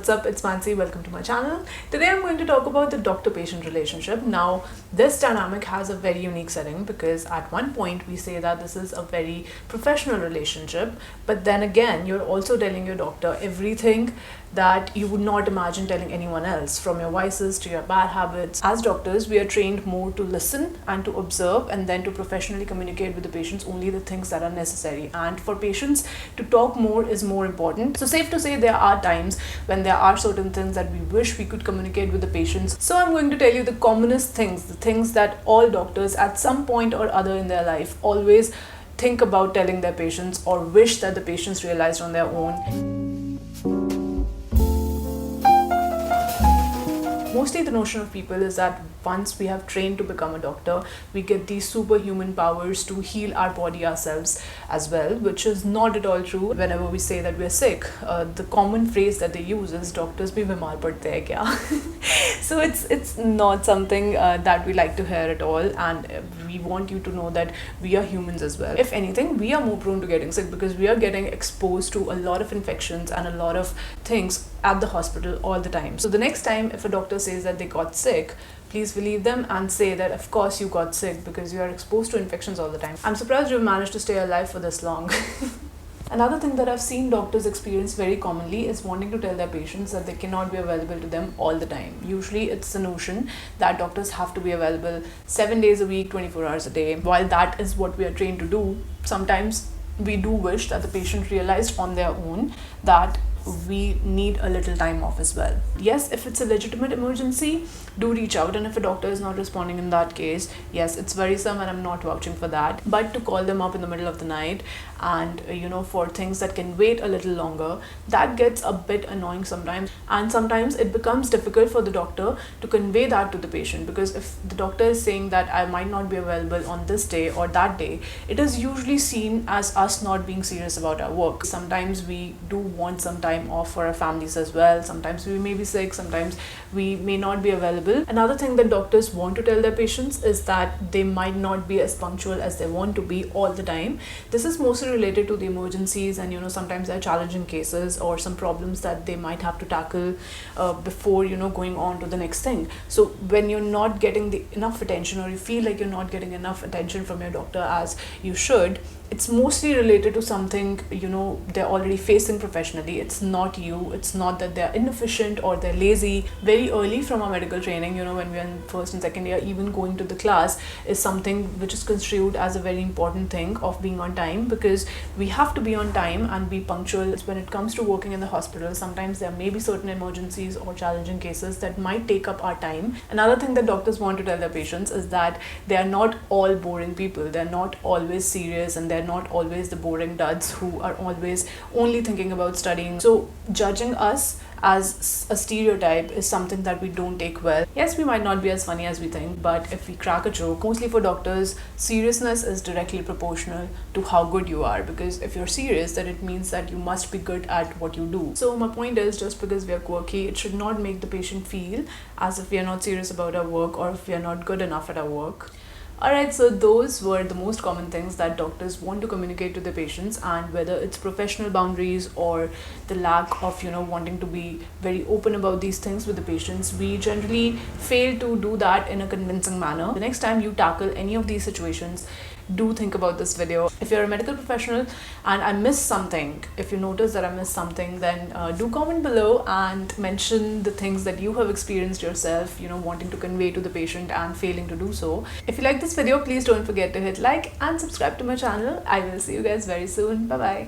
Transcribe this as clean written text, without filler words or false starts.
what's up? It's Mansi. Welcome to my channel. Today I'm going to talk about the doctor-patient relationship. Now, this dynamic has a very unique setting because at one point we say that this is a very professional relationship, but then again, you're also telling your doctor everything that you would not imagine telling anyone else, from your vices to your bad habits. As doctors, we are trained more to listen and to observe and then to professionally communicate with the patients only the things that are necessary. And for patients, to talk more is more important. So safe to say there are times when there are certain things that we wish we could communicate with the patients. So I'm going to tell you the commonest things, the things that all doctors at some point or other in their life always think about telling their patients or wish that the patients realized on their own. Mostly the notion of people is that once we have trained to become a doctor, we get these superhuman powers to heal our body ourselves as well, which is not at all true. Whenever we say that we're sick, the common phrase that they use is doctors bhi bimar padte hai kya? So it's not something that we like to hear at all, and we want you to know that we are humans as well. If anything, we are more prone to getting sick because we are getting exposed to a lot of infections and a lot of things at the hospital all the time. So the next time if a doctor says that they got sick, please believe them and say that of course you got sick because you are exposed to infections all the time. I'm surprised you've managed to stay alive for this long. Another thing that I've seen doctors experience very commonly is wanting to tell their patients that they cannot be available to them all the time. Usually it's the notion that doctors have to be available 7 days a week, 24 hours a day. While that is what we are trained to do, sometimes we do wish that the patient realized on their own that we need a little time off as well. Yes, if it's a legitimate emergency, do reach out, and if a doctor is not responding in that case, yes, it's worrisome and I'm not vouching for that. But to call them up in the middle of the night and for things that can wait a little longer, that gets a bit annoying sometimes, and sometimes it becomes difficult for the doctor to convey that to the patient, because if the doctor is saying that I might not be available on this day or that day, it is usually seen as us not being serious about our work. Sometimes we do want some time off for our families as well. Sometimes we may be sick, sometimes we may not be available. Another thing that doctors want to tell their patients is that they might not be as punctual as they want to be all the time. This is mostly related to the emergencies, and sometimes there are challenging cases or some problems that they might have to tackle before going on to the next thing. So when you're not getting enough attention, or you feel like you're not getting enough attention from your doctor as you should, it's mostly related to something they're already facing professionally. It's not you. It's not that they're inefficient or they're lazy. Very early from our medical training, when we're in first and second year, even going to the class is something which is construed as a very important thing of being on time, because we have to be on time and be punctual. When it comes to working in the hospital, sometimes there may be certain emergencies or challenging cases that might take up our time. Another thing that doctors want to tell their patients is that they are not all boring people. They're not always serious, and they're not always the boring duds who are always only thinking about studying. So judging us as a stereotype is something that we don't take well. Yes, we might not be as funny as we think, but if we crack a joke, mostly for doctors, seriousness is directly proportional to how good you are, because if you're serious, then it means that you must be good at what you do. So my point is, just because we are quirky, it should not make the patient feel as if we are not serious about our work or if we are not good enough at our work. Alright, so those were the most common things that doctors want to communicate to their patients, and whether it's professional boundaries or the lack of wanting to be very open about these things with the patients, we generally fail to do that in a convincing manner. The next time you tackle any of these situations, do think about this video. If you're a medical professional and I missed something, if you notice that I missed something, then do comment below and mention the things that you have experienced yourself, wanting to convey to the patient and failing to do so. If you like this video, please don't forget to hit like and subscribe to my channel. I will see you guys very soon. Bye bye.